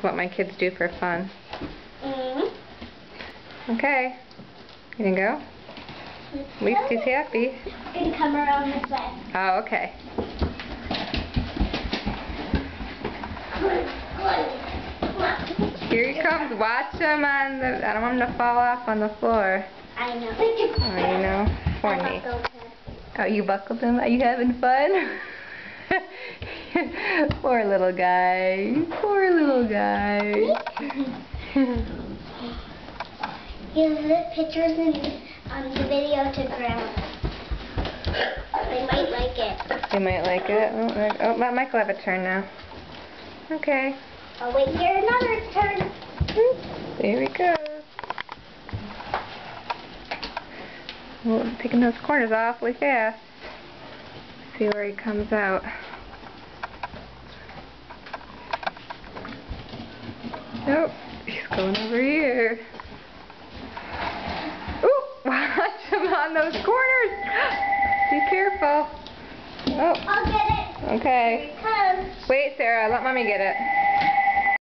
what my kids do for fun. Okay. You can go? At least he's happy. It's going to come around this way. Oh, okay. Here he comes. Watch him on the... I don't want him to fall off on the floor. I know. Oh, you know? Horny. Oh, you buckled him? Are you having fun? Poor little guy. Poor little guy. Give the pictures on the video to Grandma. They might like it. They might like it. Oh, Mike will have a turn now. Okay. Oh, wait, here, another turn. There he goes. Well, taking those corners awfully fast. See where he comes out. Nope, he's going over here. Ooh, watch him on those corners. Be careful. Oh. I'll get it. Okay. Here it comes. Wait, Sarah, let Mommy get it.